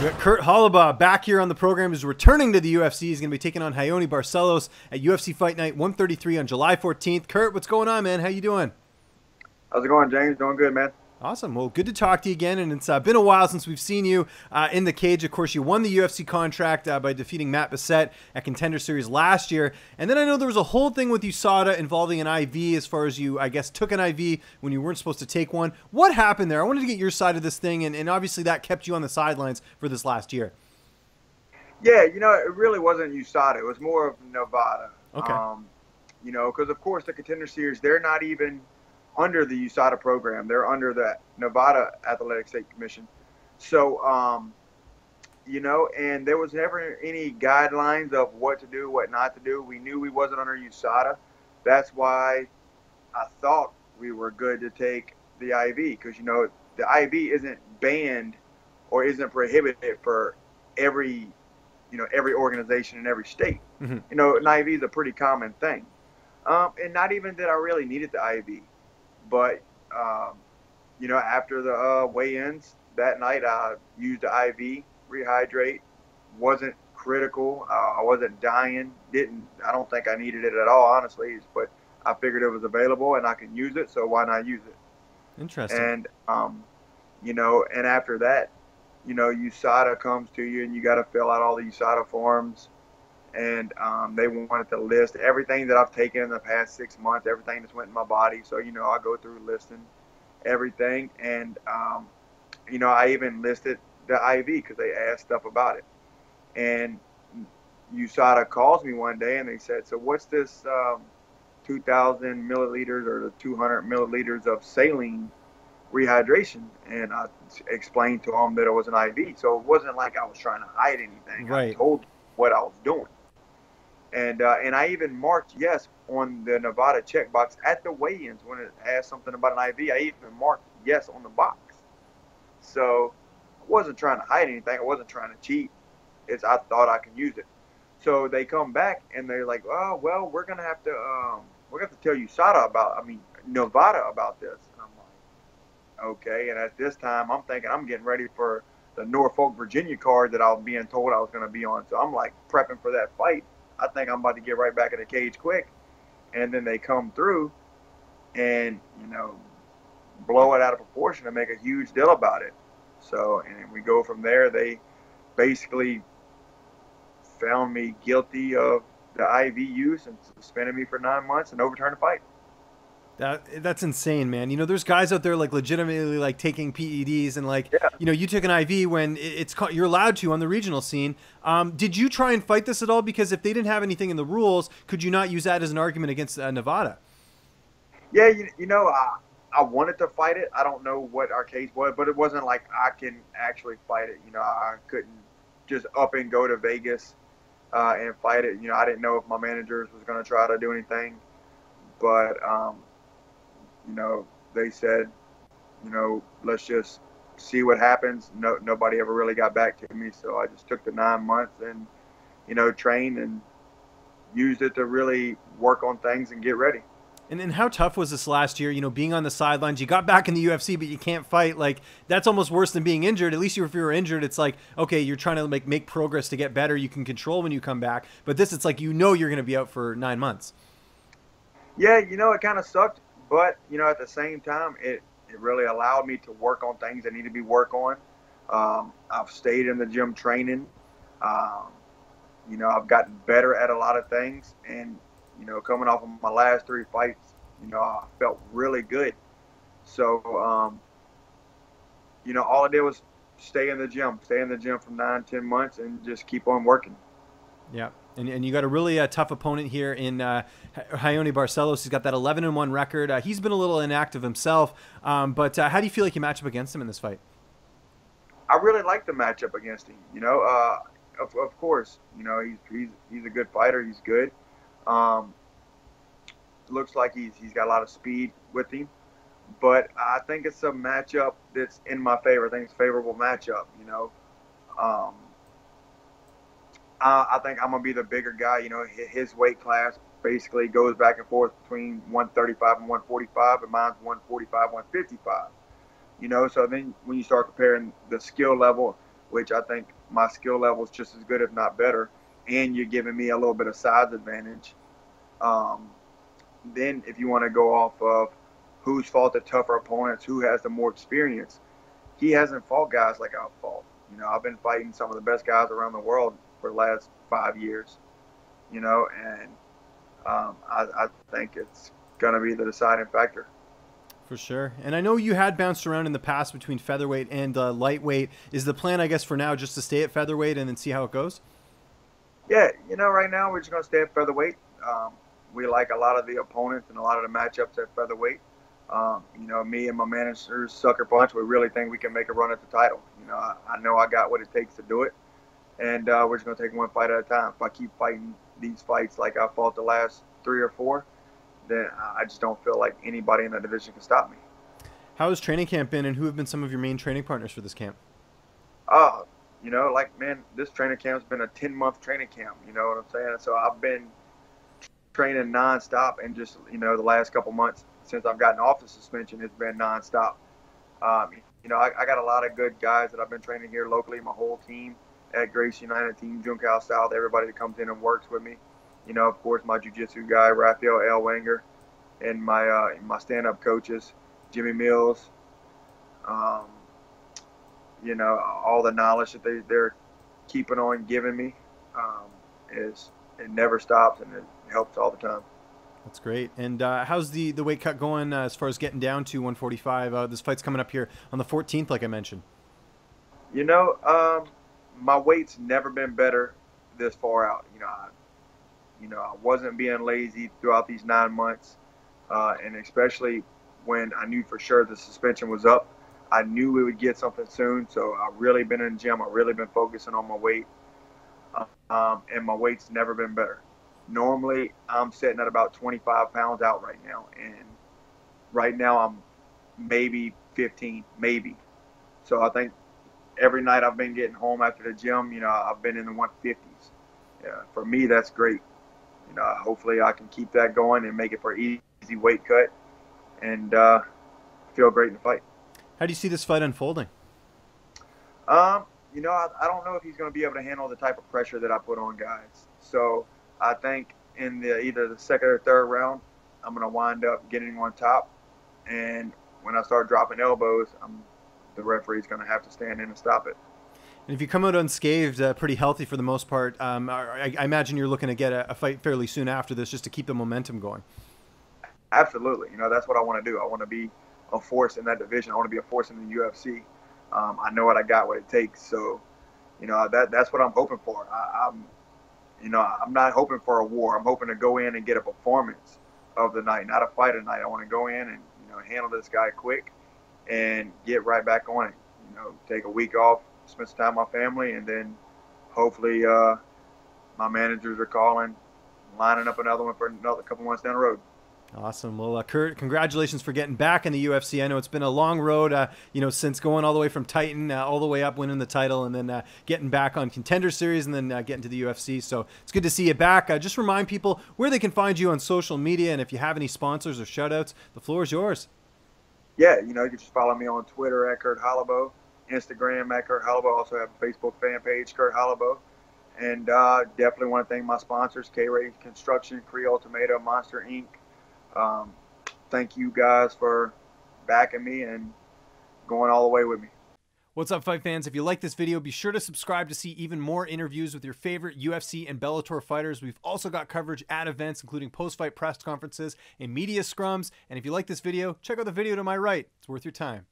We got Kurt Holobaugh back here on the program. He's returning to the UFC. He's going to be taking on Raoni Barcelos at UFC Fight Night 133 on July 14th. Kurt, what's going on, man? How you doing? How's it going, James? Doing good, man. Awesome. Well, good to talk to you again. And it's been a while since we've seen you in the cage. Of course, you won the UFC contract by defeating Matt Bissett at Contender Series last year. And then I know there was a whole thing with USADA involving an IV as far as you, I guess, took an IV when you weren't supposed to take one. What happened there? I wanted to get your side of this thing. And obviously that kept you on the sidelines for this last year. Yeah, it really wasn't USADA. It was more of Nevada. Okay. Because, of course, the Contender Series, they're not even under the USADA program. They're under the Nevada Athletic State Commission. So, and there was never any guidelines of what to do, what not to do. We knew we wasn't under USADA. That's why I thought we were good to take the IV because, the IV isn't banned or isn't prohibited for every organization in every state. Mm-hmm. An IV is a pretty common thing. And not even that I really needed the IV. But, after the weigh-ins that night, I used the IV, rehydrate, wasn't critical. I wasn't dying. I don't think I needed it at all, honestly. But I figured it was available and I could use it, so why not use it? Interesting. And, and after that, USADA comes to you and you got to fill out all the USADA forms. And they wanted to list everything that I've taken in the past 6 months, everything that's went in my body. So, I go through listing everything. And, I even listed the IV because they asked stuff about it. And USADA calls me one day and they said, so what's this 2,000 milliliters or the 200 milliliters of saline rehydration? And I explained to them that it was an IV. So it wasn't like I was trying to hide anything. Right. I told them what I was doing. And I even marked yes on the Nevada checkbox at the weigh-ins when it asked something about an IV. I even marked yes on the box. So I wasn't trying to hide anything. I wasn't trying to cheat. I thought I could use it. So they come back and they're like, oh well, we're gonna have to tell Nevada about this. And I'm like, okay. And at this time, I'm thinking I'm getting ready for the Norfolk, Virginia card that I was being told I was going to be on. So I'm like prepping for that fight. I think I'm about to get right back in the cage quick. And then they come through and, blow it out of proportion and make a huge deal about it. So, and we go from there. They basically found me guilty of the IV use and suspended me for 9 months and overturned the fight. That's insane, man. There's guys out there like legitimately like taking PEDs and like, Yeah. you took an IV when you're allowed to on the regional scene. Did you try and fight this at all? Because if they didn't have anything in the rules, could you not use that as an argument against Nevada? Yeah, I wanted to fight it. I don't know what our case was, but it wasn't like I can actually fight it. I couldn't just up and go to Vegas and fight it. I didn't know if my managers was going to try to do anything, but they said, let's just see what happens. Nobody ever really got back to me, so I just took the 9 months and, trained and used it to really work on things and get ready. And how tough was this last year, being on the sidelines? You got back in the UFC, but you can't fight. Like, that's almost worse than being injured. At least if you were injured, it's like, okay, you're trying to make progress to get better. You can control when you come back. But this, it's like, you're going to be out for 9 months. Yeah, it kind of sucked. But, at the same time, it really allowed me to work on things that need to be worked on. I've stayed in the gym training. I've gotten better at a lot of things. And, coming off of my last 3 fights, I felt really good. So, all I did was stay in the gym for 9-10 months and just keep on working. Yeah. And you got a really tough opponent here in Raoni Barcelos. He's got that 11-1 record. He's been a little inactive himself. But how do you feel like you match up against him in this fight? I really like the matchup against him. Of course, he's a good fighter. He's good. Looks like he's got a lot of speed with him. But I think it's a matchup that's in my favor. I think it's a favorable matchup. I think I'm going to be the bigger guy. His weight class basically goes back and forth between 135 and 145, and mine's 145, 155. So then when you start comparing the skill level, which I think my skill level is just as good, if not better, and you're giving me a little bit of size advantage. Then if you want to go off of who's fought the tougher opponents, who has the more experience, he hasn't fought guys like I've fought. I've been fighting some of the best guys around the world for the last 5 years, and I think it's going to be the deciding factor. For sure. And I know you had bounced around in the past between featherweight and lightweight. Is the plan, I guess, for now just to stay at featherweight and then see how it goes? Yeah, right now we're just going to stay at featherweight. We like a lot of the opponents and a lot of the matchups at featherweight. Me and my managers, Sucker Punch, we really think we can make a run at the title. I know I got what it takes to do it, and we're just going to take one fight at a time. If I keep fighting these fights like I fought the last 3 or 4, then I just don't feel like anybody in that division can stop me. How has training camp been, and who have been some of your main training partners for this camp? This training camp's been a 10-month training camp, you know what I'm saying? So I've been training nonstop, and just, the last couple months since I've gotten off the suspension, it's been nonstop. I got a lot of good guys that I've been training here locally, my whole team at Grace United, Team Juncal South, everybody that comes in and works with me. Of course, my jiu-jitsu guy, Raphael Elwanger, and my stand-up coaches, Jimmy Mills. All the knowledge that they're keeping on giving me it never stops, and it helps all the time. That's great. And how's the weight cut going as far as getting down to 145? This fight's coming up here on the 14th, like I mentioned. My weight's never been better this far out. I wasn't being lazy throughout these 9 months, and especially when I knew for sure the suspension was up. I knew we would get something soon, so I've really been in the gym. I've really been focusing on my weight, and my weight's never been better. Normally, I'm sitting at about 25 pounds out right now, and right now I'm maybe 15, maybe. So I think every night I've been getting home after the gym, I've been in the 150s. Yeah, for me, that's great. Hopefully I can keep that going and make it for easy weight cut, and feel great in the fight. How do you see this fight unfolding? I don't know if he's going to be able to handle the type of pressure that I put on guys. So I think in either the second or third round, I'm going to wind up getting on top, and when I start dropping elbows, the referee's going to have to stand in and stop it. And if you come out unscathed, pretty healthy for the most part, I imagine you're looking to get a fight fairly soon after this just to keep the momentum going. Absolutely. That's what I want to do. I want to be a force in that division. I want to be a force in the UFC. I know what it takes. So, that's what I'm hoping for. I'm not hoping for a war. I'm hoping to go in and get a performance of the night, not a fight of the night. I want to go in and, handle this guy quick and get right back on it. Take a week off, spend some time with my family, and then hopefully my managers are calling, lining up another one for another couple months down the road. Awesome. Well, Kurt, congratulations for getting back in the UFC. I know it's been a long road, since going all the way from Titan all the way up, winning the title, and then getting back on Contender Series, and then getting to the UFC. So it's good to see you back. Just remind people where they can find you on social media, and if you have any sponsors or shout-outs, the floor is yours. Yeah, you can just follow me on Twitter at Kurt Holobaugh, Instagram at Kurt Holobaugh. Also have a Facebook fan page, Kurt Holobaugh. And definitely want to thank my sponsors, K-Ray Construction, Creole Tomato, Monster Inc. Thank you guys for backing me and going all the way with me. What's up, fight fans? If you like this video, be sure to subscribe to see even more interviews with your favorite UFC and Bellator fighters. We've also got coverage at events, including post-fight press conferences and media scrums. And if you like this video, check out the video to my right. It's worth your time.